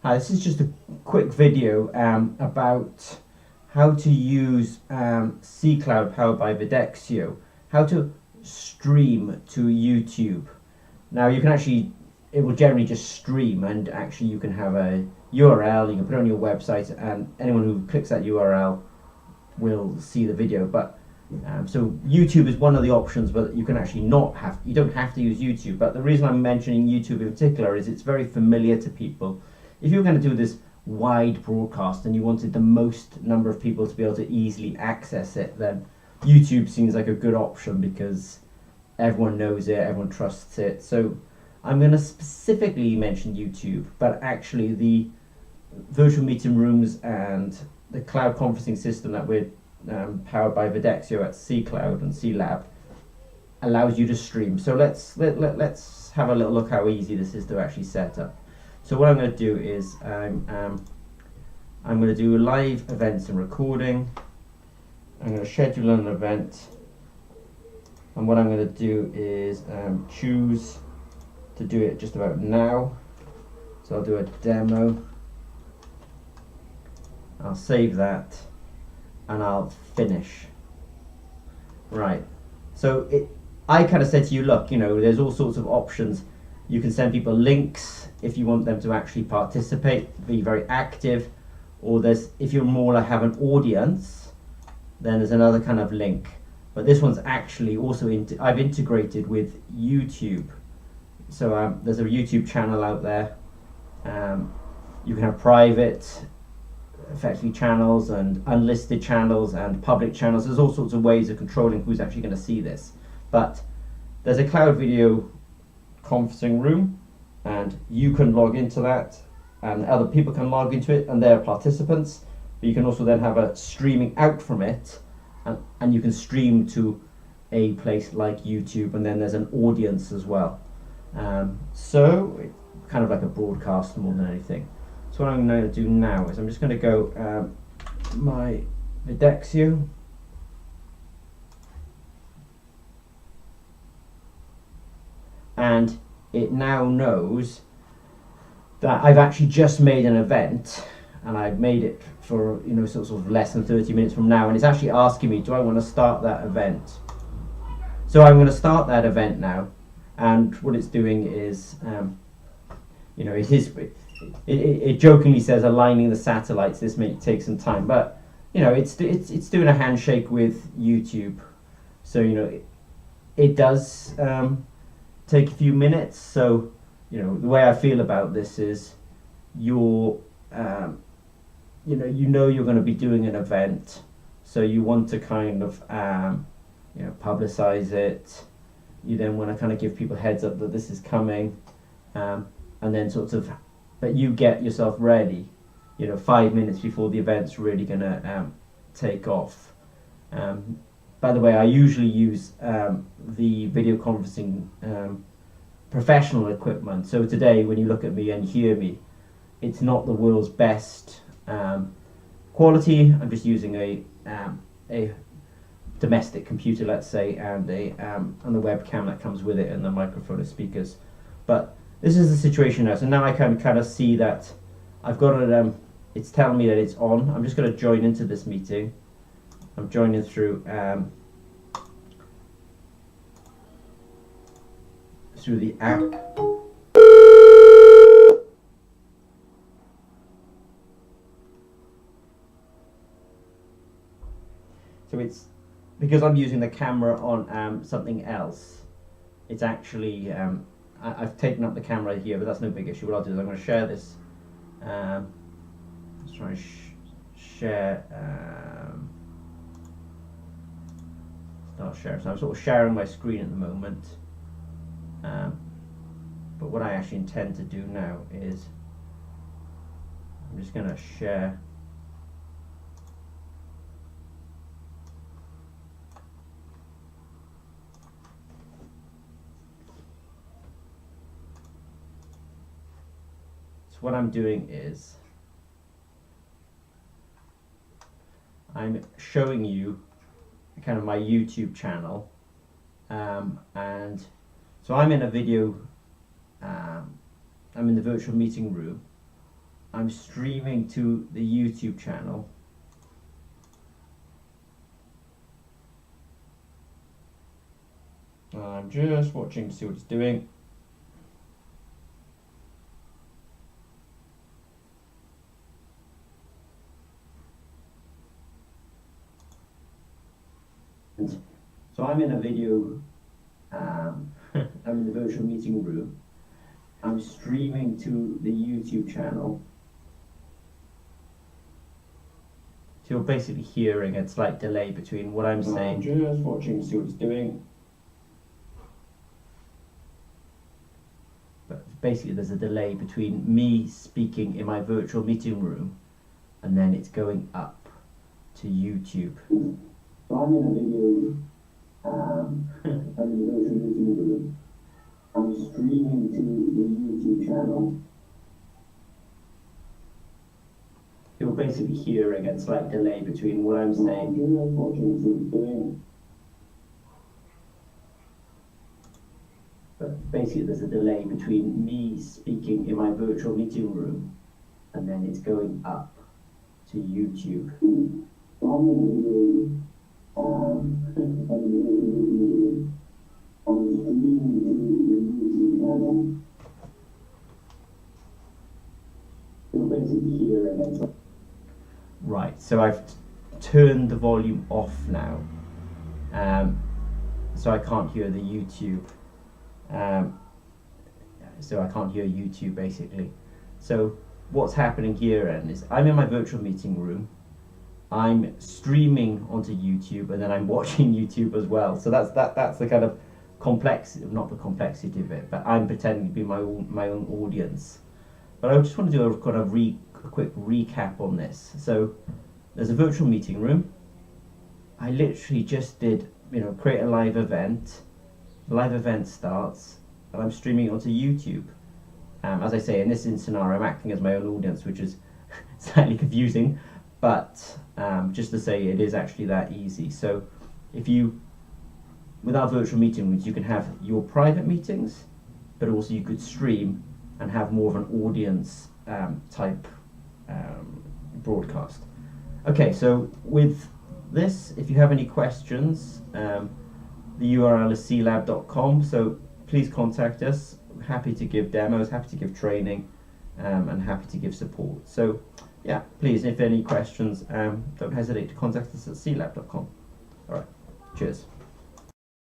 Hi, this is just a quick video about how to use CeeCloud powered by Videxio, how to stream to YouTube. Now you can actually, it will generally just stream, and actually you can have a URL, you can put it on your website, and anyone who clicks that URL will see the video. But so YouTube is one of the options, but you can actually you don't have to use YouTube. But the reason I'm mentioning YouTube in particular is it's very familiar to people. If you were going to do this wide broadcast and you wanted the most number of people to be able to easily access it, then YouTube seems like a good option because everyone knows it, everyone trusts it. So I'm going to specifically mention YouTube, but actually the virtual meeting rooms and the cloud conferencing system that we're powered by Videxio at CeeCloud and CLab allows you to stream. So let's have a little look how easy this is to actually set up. So what I'm going to do is I'm going to do live events and recording. I'm going to schedule an event, and what I'm going to do is choose to do it just about now. So I'll do a demo. I'll save that and I'll finish. Right. So I kind of said to you, look, there's all sorts of options. You can send people links if you want them to actually participate, be very active, or if you're more like have an audience, then there's another kind of link. But this one's actually also I've integrated with YouTube. So there's a YouTube channel out there. You can have private, effectively, channels and unlisted channels and public channels. There's all sorts of ways of controlling who's actually going to see this. But there's a cloud video conferencing room, and you can log into that, and other people can log into it, and they're participants. But you can also then have a streaming out from it, and you can stream to a place like YouTube, and then there's an audience as well. So it's kind of like a broadcast more than anything. So what I'm going to do now is I'm just going to go my Videxio. And it now knows that I've actually just made an event, and I've made it for sort of less than 30 minutes from now, and it's actually asking me, do I want to start that event? So I'm going to start that event now, and what it's doing is it jokingly says aligning the satellites. This may take some time, but it's doing a handshake with YouTube, so it does take a few minutes. So the way I feel about this is you're you're going to be doing an event, so you want to kind of publicize it. You then want to kind of give people heads up that this is coming, and then but you get yourself ready 5 minutes before the event's really going to take off. By the way, I usually use the video conferencing professional equipment. So today, when you look at me and hear me, it's not the world's best quality. I'm just using a domestic computer, let's say, and the webcam that comes with it, and the microphone and speakers. But this is the situation now. So now I can kind of see that I've got it. It's telling me that it's on. I'm just going to join into this meeting. I'm joining through the app. So it's because I'm using the camera on something else. It's actually I've taken up the camera here, but that's no big issue. What I'll do is I'm going to share this. Let's try and share. Start sharing. So I'm sort of sharing my screen at the moment. But what I actually intend to do now is I'm just going to share. So what I'm doing is I'm showing you kind of my YouTube channel, and so I'm in a video, I'm in the virtual meeting room, I'm streaming to the YouTube channel. I'm just watching to see what it's doing. So I'm in a video, I'm in the virtual meeting room. I'm streaming to the YouTube channel. So you're basically hearing a slight delay between what I'm saying. I'm just watching to see what it's doing. But basically there's a delay between me speaking in my virtual meeting room and then it's going up to YouTube. So I'm in a video, I'm in the virtual meeting room. I'm streaming to the YouTube channel. You're basically hearing a slight delay between what I'm saying. But basically there's a delay between me speaking in my virtual meeting room and then it's going up to YouTube. Right, so I've turned the volume off now, so I can't hear the YouTube. So I can't hear YouTube basically. So what's happening here then is I'm in my virtual meeting room. I'm streaming onto YouTube and then I'm watching YouTube as well. So that's the kind of complexity, not the complexity of it, but I'm pretending to be my own audience. But I just want to do a kind of quick recap on this. So there's a virtual meeting room. I literally just did, create a live event. The live event starts and I'm streaming it onto YouTube. As I say, in this scenario, I'm acting as my own audience, which is slightly confusing, but just to say it is actually that easy. So with our virtual meeting rooms, you can have your private meetings, but also you could stream and have more of an audience type broadcast. Okay, so with this, if you have any questions, the URL is ceelab.com, so please contact us. We're happy to give demos, happy to give training, and happy to give support. So yeah, please, if any questions, don't hesitate to contact us at ceelab.com. All right, cheers.